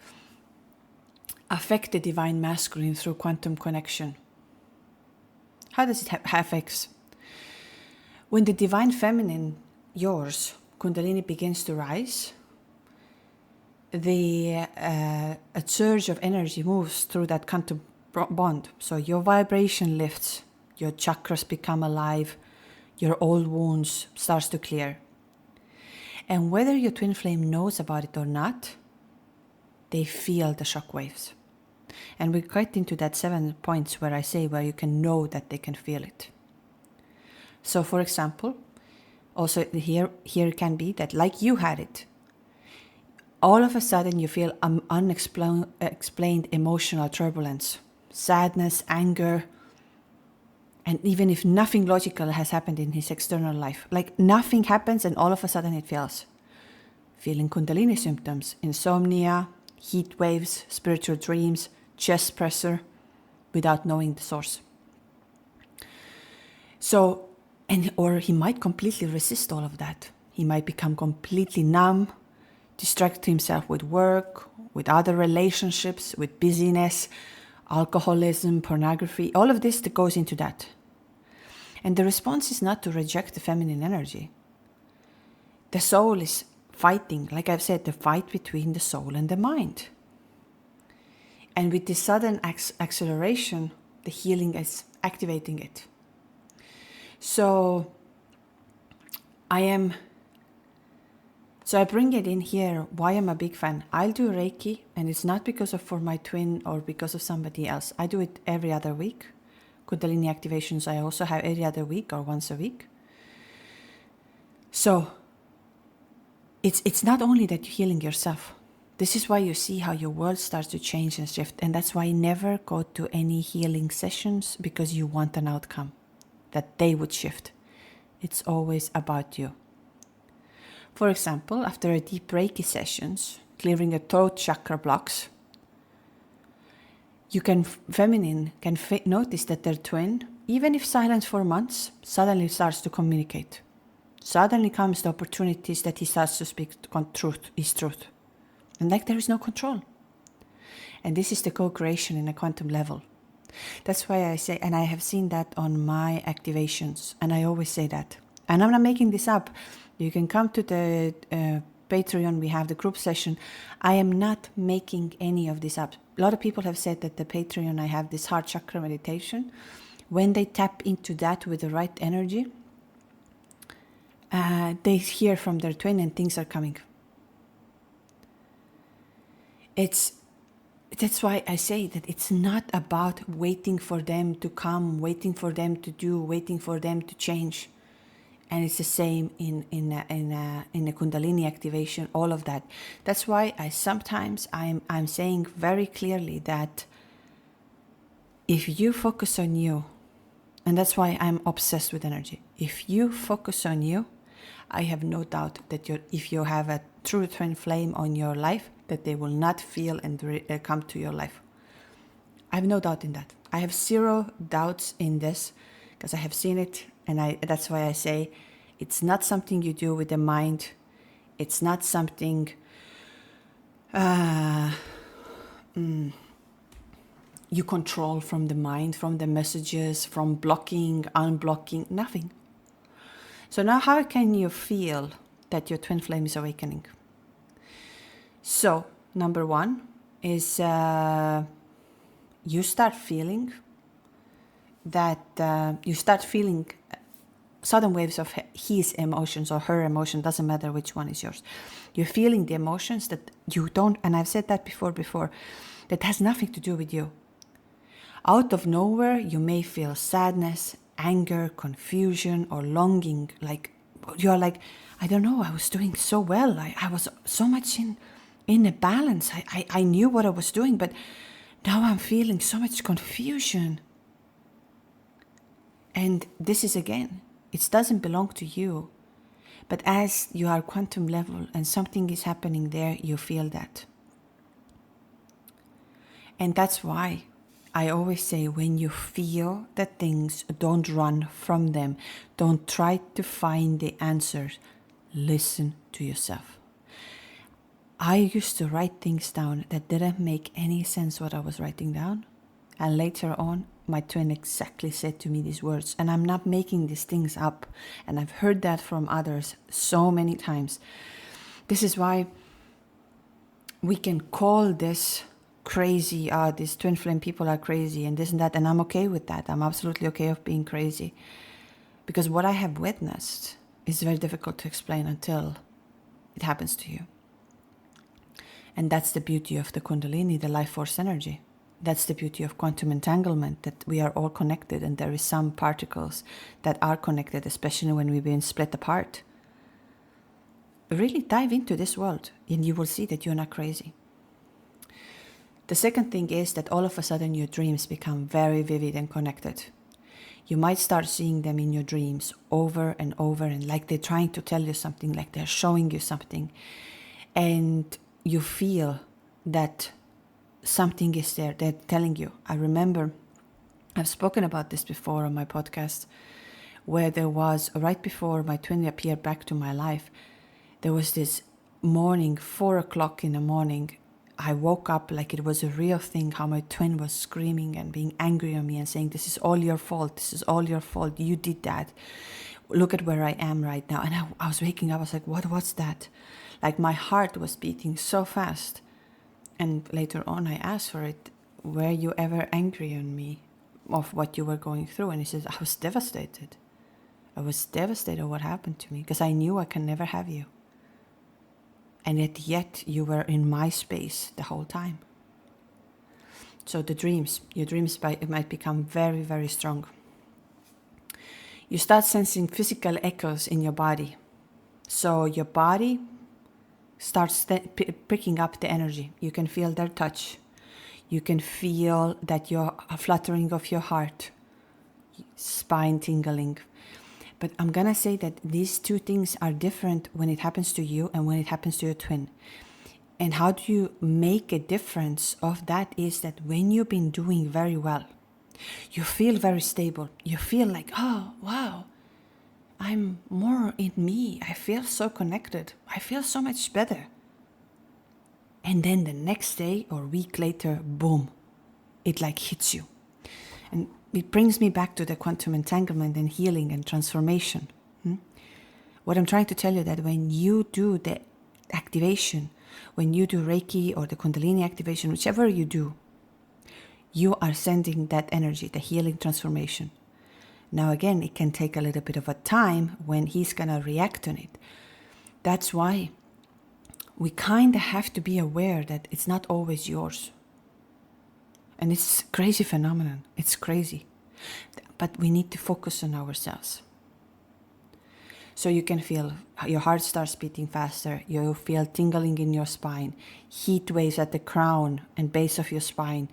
affect the divine masculine through quantum connection? How does it affect? When the divine feminine, yours, Kundalini, begins to rise, a surge of energy moves through that quantum bond. So your vibration lifts, your chakras become alive, your old wounds starts to clear. And whether your twin flame knows about it or not, they feel the shock waves. And we get into that 7 points where I say where you can know that they can feel it. So for example, also here can be that like you had it, all of a sudden you feel unexplained emotional turbulence, sadness, anger, and even if nothing logical has happened in his external life, like nothing happens and all of a sudden it feels. Feeling Kundalini symptoms, insomnia, heat waves, spiritual dreams, chest pressure, without knowing the source. So, or he might completely resist all of that. He might become completely numb, distract himself with work, with other relationships, with busyness, alcoholism, pornography, all of this that goes into that. And the response is not to reject the feminine energy. The soul is fighting, like I've said, the fight between the soul and the mind. And with this sudden acceleration, the healing is activating it. So I bring it in here, why I'm a big fan. I'll do Reiki, and it's not because of for my twin or because of somebody else. I do it every other week. Kundalini activations I also have every other week or once a week. So it's not only that you're healing yourself. This is why you see how your world starts to change and shift. And that's why I never go to any healing sessions because you want an outcome, that they would shift. It's always about you. For example, after a deep Reiki sessions, clearing the throat chakra blocks, you can, feminine, can notice that their twin, even if silent for months, suddenly starts to communicate. Suddenly comes the opportunities that he starts to speak truth, his truth. And like there is no control. And this is the co-creation in a quantum level. That's why I say, and I have seen that on my activations, and I always say that. And I'm not making this up. You can come to the Patreon, we have the group session. I am not making any of this up. A lot of people have said that the Patreon, I have this heart chakra meditation. When they tap into that with the right energy, they hear from their twin and things are coming. That's why I say that it's not about waiting for them to come, waiting for them to do, waiting for them to change. And it's the same in a Kundalini activation, all of that. That's why I'm saying very clearly that if you focus on you, and that's why I'm obsessed with energy. If you focus on you, I have no doubt that if you have a true twin flame on your life, that they will not feel and come to your life. I have no doubt in that. I have zero doubts in this because I have seen it, and that's why I say it's not something you do with the mind. It's not something you control from the mind, from the messages, from blocking, unblocking, nothing. So now how can you feel that your twin flame is awakening? So, number one is you start feeling sudden waves of his emotions or her emotion, doesn't matter which one is yours. You're feeling the emotions that you don't, and I've said that before, that has nothing to do with you. Out of nowhere, you may feel sadness, anger, confusion, or longing, like you're like, I don't know, I was doing so well. I was so much in a balance. I knew what I was doing, but now I'm feeling so much confusion. And this is, again, it doesn't belong to you. But as you are quantum level and something is happening there, you feel that. And that's why I always say, when you feel that things, don't run from them. Don't try to find the answers. Listen to yourself. I used to write things down that didn't make any sense what I was writing down. And later on, my twin exactly said to me these words. And I'm not making these things up. And I've heard that from others so many times. This is why we can call this crazy, these twin flame people are crazy and this and that, and I'm okay with that. I'm absolutely okay of being crazy. Because what I have witnessed is very difficult to explain until it happens to you. And that's the beauty of the Kundalini, the life force energy. That's the beauty of quantum entanglement, that we are all connected and there is some particles that are connected, especially when we've been split apart. Really dive into this world and you will see that you're not crazy. The second thing is that all of a sudden your dreams become very vivid and connected. You might start seeing them in your dreams over and over, and like they're trying to tell you something, like they're showing you something. And you feel that something is there, they're telling you. I remember, I've spoken about this before on my podcast, where there was, right before my twin appeared back to my life, there was this morning, 4 o'clock in the morning, I woke up like it was a real thing, how my twin was screaming and being angry on me and saying, this is all your fault, this is all your fault, you did that. Look at where I am right now. And I was waking up, I was like, what was that? Like my heart was beating so fast. And later on I asked for it, were you ever angry on me of what you were going through? And he says, I was devastated. I was devastated what happened to me because I knew I can never have you. And yet you were in my space the whole time. So the dreams, your dreams might become very, very strong. You start sensing physical echoes in your body. So your body starts picking up the energy. You can feel their touch. You can feel that your fluttering of your heart, spine tingling. But I'm going to say that these two things are different when it happens to you and when it happens to your twin. And how do you make a difference of that is that when you've been doing very well, you feel very stable. You feel like, oh, wow, I'm more in me. I feel so connected. I feel so much better. And then the next day or week later, boom, it like hits you. And it brings me back to the quantum entanglement and healing and transformation. What I'm trying to tell you that when you do the activation, when you do Reiki or the Kundalini activation, whichever you do, you are sending that energy, the healing transformation. Now again, it can take a little bit of a time when he's going to react on it. That's why we kind of have to be aware that it's not always yours. And it's a crazy phenomenon. It's crazy. But we need to focus on ourselves. So you can feel your heart starts beating faster. You feel tingling in your spine, heat waves at the crown and base of your spine,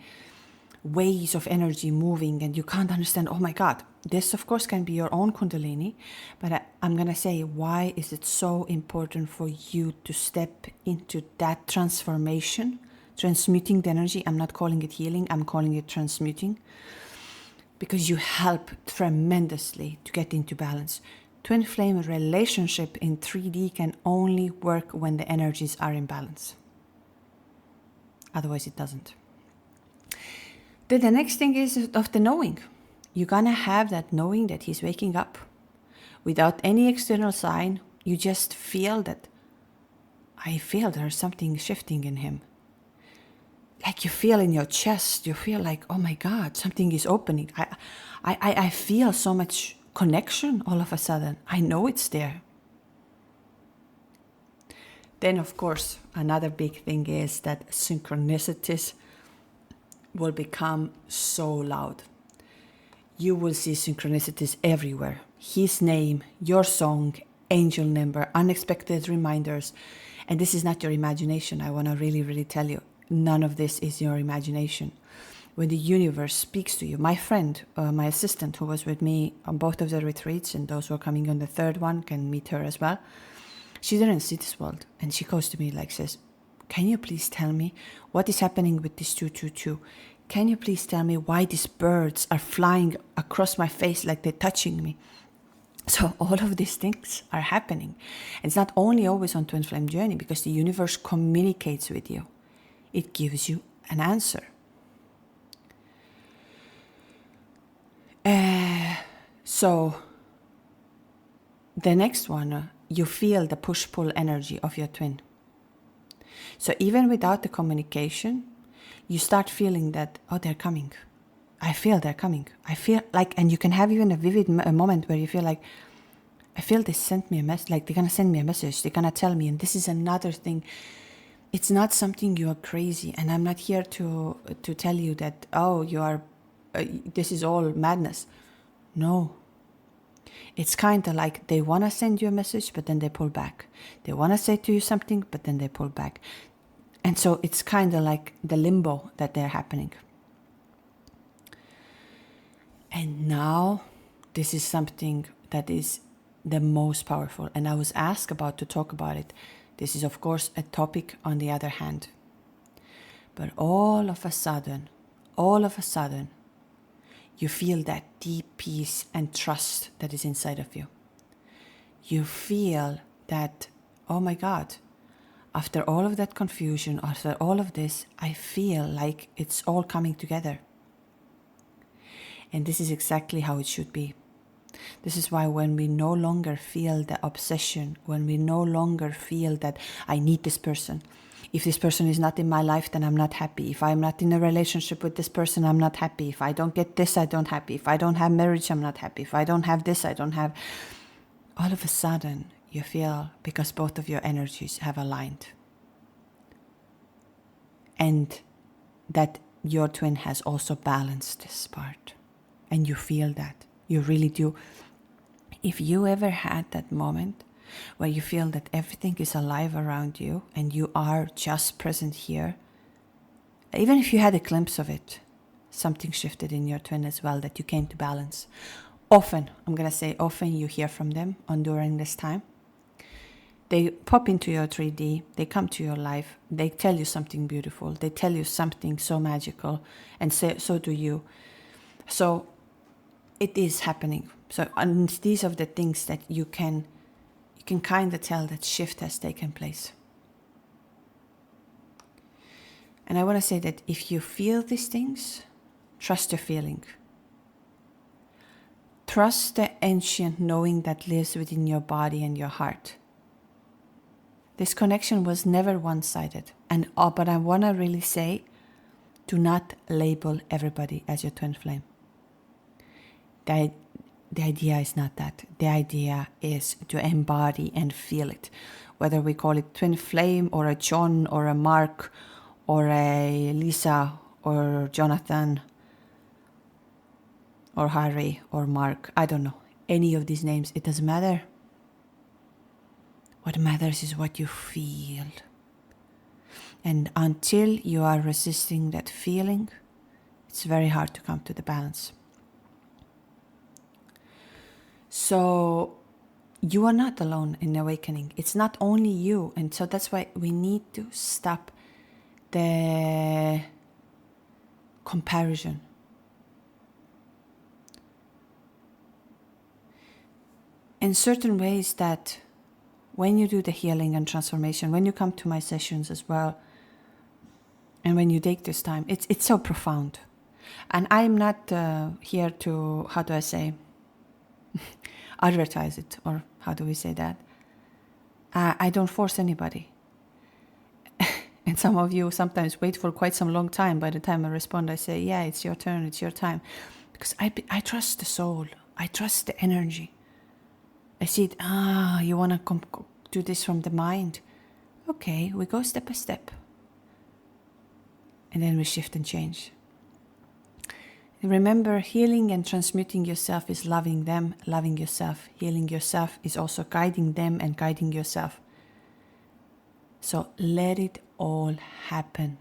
waves of energy moving, and you can't understand, oh my God. This, of course, can be your own Kundalini. But I'm going to say, why is it so important for you to step into that transformation? Transmuting the energy. I'm not calling it healing. I'm calling it transmuting. Because you help tremendously to get into balance. Twin flame relationship in 3D can only work when the energies are in balance. Otherwise it doesn't. Then the next thing is of the knowing. You're going to have that knowing that he's waking up. Without any external sign, you just feel that, I feel there's something shifting in him. Like you feel in your chest, you feel like, oh my God, something is opening. I feel so much connection all of a sudden. I know it's there. Then, of course, another big thing is that synchronicities will become so loud. You will see synchronicities everywhere. His name, your song, angel number, unexpected reminders. And this is not your imagination. I want to really, really tell you. None of this is your imagination. When the universe speaks to you, my friend, my assistant who was with me on both of the retreats, and those who are coming on the third one can meet her as well. She didn't see this world. And she goes to me like says, can you please tell me what is happening with this 222? Can you please tell me why these birds are flying across my face like they're touching me? So all of these things are happening. And it's not only always on Twin Flame Journey, because the universe communicates with you. It gives you an answer. So the next one, you feel the push-pull energy of your twin. So even without the communication, you start feeling that, oh, they're coming. I feel they're coming. I feel like, and you can have even a vivid moment where you feel like, I feel they sent me a message, like they're going to send me a message. They're going to tell me. And this is another thing. It's not something you are crazy. And I'm not here to tell you that, oh, you are, this is all madness. No. It's kind of like they want to send you a message, but then they pull back. They want to say to you something, but then they pull back. And so it's kind of like the limbo that they're happening. And now this is something that is the most powerful. And I was asked about to talk about it. This is, of course, a topic on the other hand. But all of a sudden, you feel that deep peace and trust that is inside of you. You feel that, oh my God, after all of that confusion, after all of this, I feel like it's all coming together. And this is exactly how it should be. This is why when we no longer feel the obsession, when we no longer feel that I need this person, if this person is not in my life, then I'm not happy. If I'm not in a relationship with this person, I'm not happy. If I don't get this, I don't happy. If I don't have marriage, I'm not happy. If I don't have this, I don't have. All of a sudden, you feel, because both of your energies have aligned. And that your twin has also balanced this part. And you feel that. You really do. If you ever had that moment where you feel that everything is alive around you and you are just present here, even if you had a glimpse of it, something shifted in your twin as well, that you came to balance. Often, I'm going to say often, you hear from them during this time. They pop into your 3D, they come to your life, they tell you something beautiful, they tell you something so magical, and so do you. So it is happening. So and these are the things that you can kind of tell that shift has taken place. And I want to say that if you feel these things, trust your feeling. Trust the ancient knowing that lives within your body and your heart. This connection was never one-sided. But I want to really say, do not label everybody as your twin flame. The idea is not that. The idea is to embody and feel it. Whether we call it twin flame or a John or a Mark or a Lisa or Jonathan or Harry or Mark, I don't know. Any of these names, it doesn't matter. What matters is what you feel. And until you are resisting that feeling, it's very hard to come to the balance. So you are not alone in awakening. It's not only you. And so that's why we need to stop the comparison. In certain ways that when you do the healing and transformation, when you come to my sessions as well, and when you take this time, it's so profound. And I'm not here to, how do I say, advertise it, or how do we say that? I don't force anybody. And some of you sometimes wait for quite some long time. By the time I respond, I say, yeah, it's your turn, it's your time. Because I trust the soul. I trust the energy. I see it, you want to do this from the mind. Okay, we go step by step. And then we shift and change. Remember, healing and transmuting yourself is loving them, loving yourself. Healing yourself is also guiding them and guiding yourself. So let it all happen.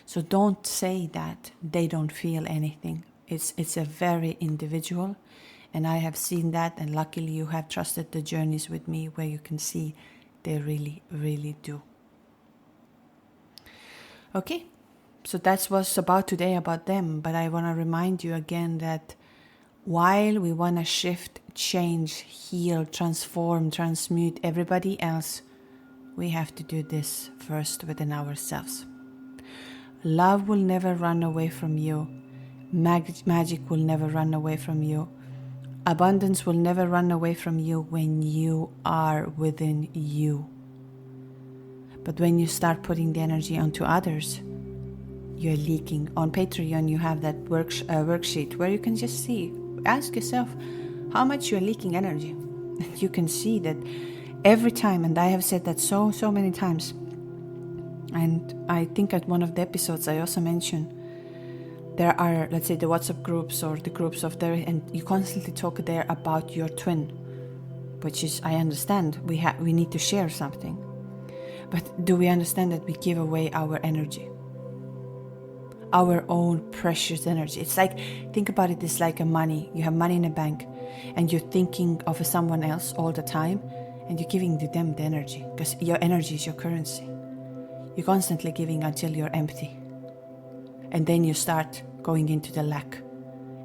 So don't say that they don't feel anything. It's a very individual, and I have seen that, and luckily you have trusted the journeys with me where you can see they really, really do. Okay. So that's what's about today about them. But I want to remind you again that while we want to shift, change, heal, transform, transmute everybody else, we have to do this first within ourselves. Love will never run away from you. Magic will never run away from you. Abundance will never run away from you when you are within you. But when you start putting the energy onto others, you're leaking. On Patreon, you have that worksheet where you can just see, ask yourself how much you're leaking energy. And you can see that every time, and I have said that so many times. And I think at one of the episodes I also mentioned, there are, let's say, the WhatsApp groups or the groups of there, and you constantly talk there about your twin, which is, I understand, we need to share something. But do we understand that we give away our energy? Our own precious energy. It's like, think about it, it's like a money. You have money in a bank and you're thinking of someone else all the time and you're giving to them the energy because your energy is your currency. You're constantly giving until you're empty. And then you start going into the lack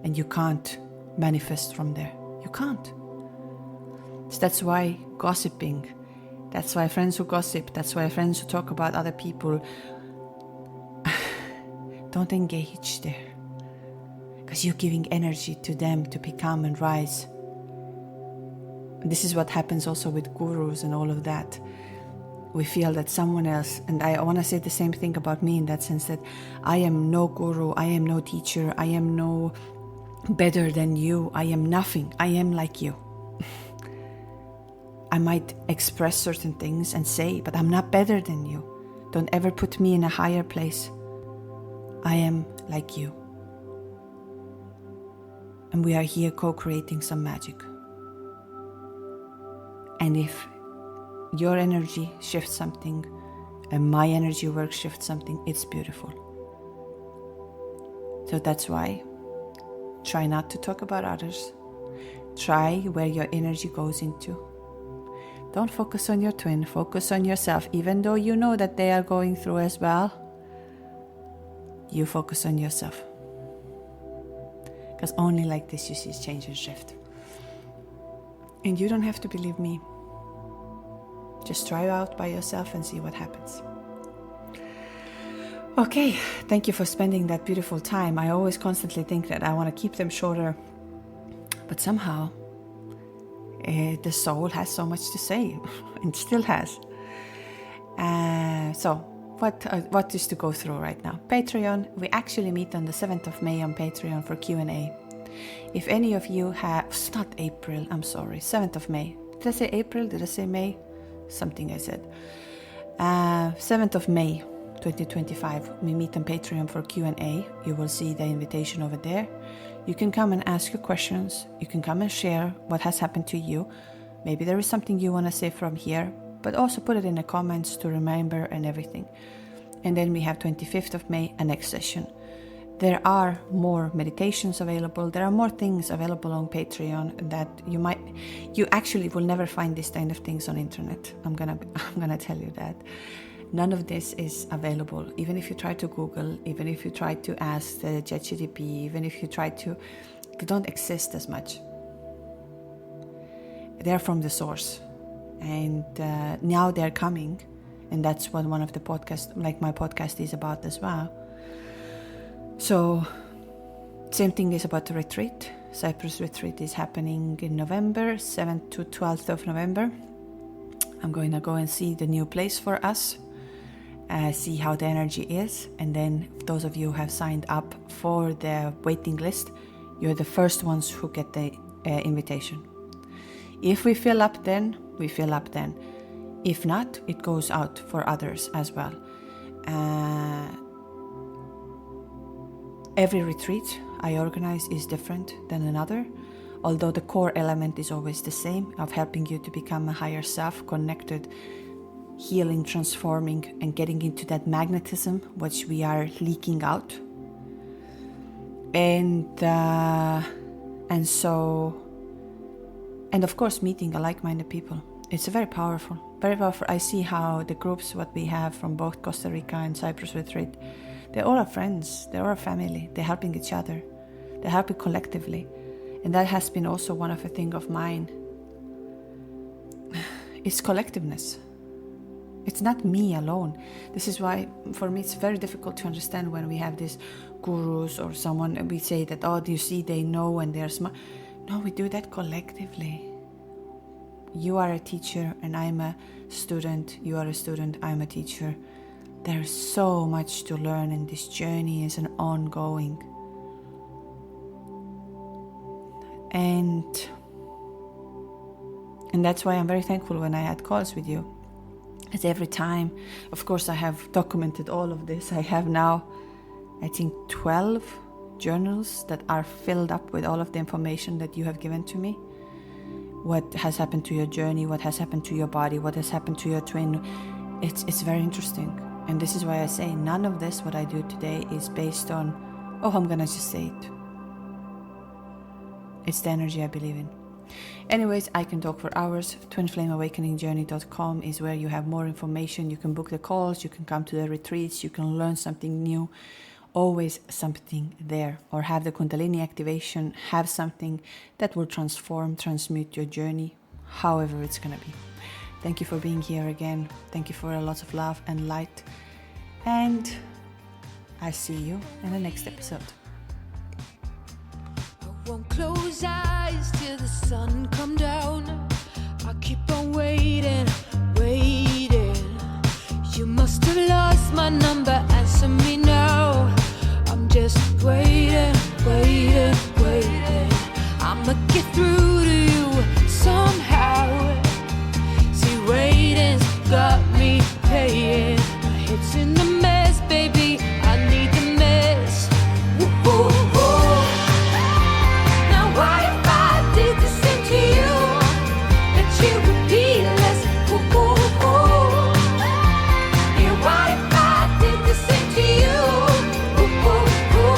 and you can't manifest from there. You can't. So that's why gossiping, that's why friends who gossip, that's why friends who talk about other people, don't engage there. Because you're giving energy to them to become and rise. And this is what happens also with gurus and all of that. We feel that someone else, and I want to say the same thing about me in that sense, that I am no guru, I am no teacher, I am no better than you, I am nothing, I am like you. I might express certain things and say, but I'm not better than you. Don't ever put me in a higher place. I am like you. And we are here co-creating some magic. And if your energy shifts something and my energy work shifts something, it's beautiful. So that's why try not to talk about others. Try where your energy goes into. Don't focus on your twin, focus on yourself, even though you know that they are going through as well. You focus on yourself. Because only like this you see change and shift. And you don't have to believe me. Just try out by yourself and see what happens. Okay, thank you for spending that beautiful time. I always constantly think that I want to keep them shorter. But somehow, the soul has so much to say. And still has. So, what is to go through right now? Patreon. We actually meet on the 7th of May on Patreon for Q&A. If any of you have... It's not April, I'm sorry. 7th of May. Did I say April? Did I say May? Something I said. 7th of May 2025. We meet on Patreon for Q&A. You will see the invitation over there. You can come and ask your questions. You can come and share what has happened to you. Maybe there is something you want to say from here. But also put it in the comments to remember and everything. And then we have 25th of May, a next session. There are more meditations available. There are more things available on Patreon that you actually will never find these kind of things on internet. I'm gonna tell you that. None of this is available. Even if you try to Google, even if you try to ask the ChatGPT, even if you try to, they don't exist as much. They're from the source. And now they're coming, and that's what one of the podcasts, like my podcast, is about as well. So, same thing is about the retreat. Cyprus retreat is happening in November, 7th to 12th of November. I'm going to go and see the new place for us, see how the energy is, and then those of you who have signed up for the waiting list, you're the first ones who get the invitation. If we fill up then, we fill up then. If not, it goes out for others as well. Every retreat I organize is different than another, although the core element is always the same, of helping you to become a higher self, connected, healing, transforming, and getting into that magnetism which we are leaking out. And of course meeting like-minded people. It's very powerful, very powerful. I see how the groups, what we have from both Costa Rica and Cyprus retreat, they all are friends, they all are family, they're helping each other, they're helping collectively. And that has been also one of the things of mine. It's collectiveness. It's not me alone. This is why, for me, it's very difficult to understand when we have these gurus or someone, and we say that, oh, do you see, they know and they're smart. No, we do that collectively. you are a teacher and I'm a student, you are a student, I'm a teacher. There's so much to learn, and this journey is an ongoing. And that's why I'm very thankful when I had calls with you. As every time, of course, I have documented all of this. I have now, I think, 12 journals that are filled up with all of the information that you have given to me. What has happened to your journey, what has happened to your body, what has happened to your twin. It's very interesting. And this is why I say none of this, what I do today, is based on, oh, I'm gonna just say it. It's the energy I believe in. Anyways, I can talk for hours. twinflameawakeningjourney.com is where you have more information. You can book the calls, you can come to the retreats, you can learn something new. Always something there. Or have the Kundalini activation, have something that will transmute your journey, however it's gonna be. Thank you for being here again. Thank you for a lot of love and light. And I see you in the next episode. I won't close eyes till the sun come down. I keep on waiting, waiting. You must have lost my number, answer me now. I'm just waiting, waiting, waiting. I'ma get through to you somehow. Waiting's got me paying. My head's in the mess, baby. I need the mess. Woo-hoo-hoo. Now what if I did the same to you? That you would be less. Woo-hoo-hoo. Yeah, what if I did the same to you? Woo-hoo-hoo.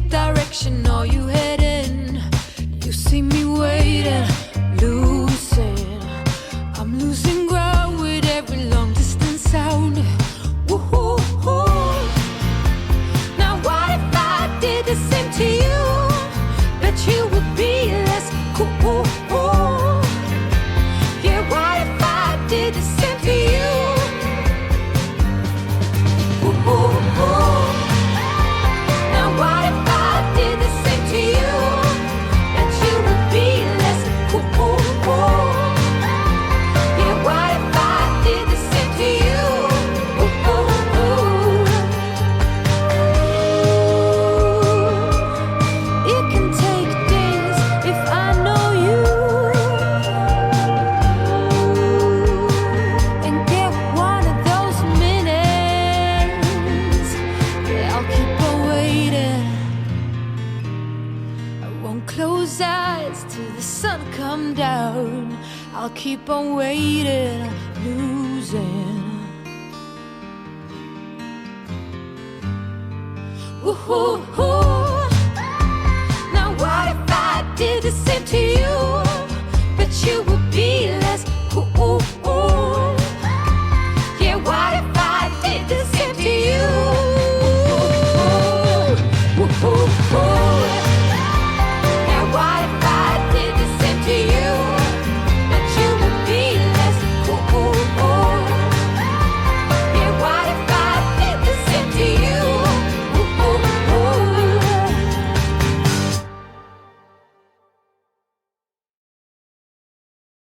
Direction are you heading? You see me waiting, losing. I'm losing ground with every long distance sound. Woo-hoo-hoo. Now what if I did the same to you? Bet you would be less cool. Yeah, what if I did the same to you? Woo-hoo-hoo. Now what if I did the same to you? That you would be less cool. Yeah, what if I did the same to you? It can take days if I know you, and get one of those minutes. Yeah, I'll keep on waiting. I won't close eyes till the sun come down. I'll keep on waiting, losing. Woo-hoo-hoo.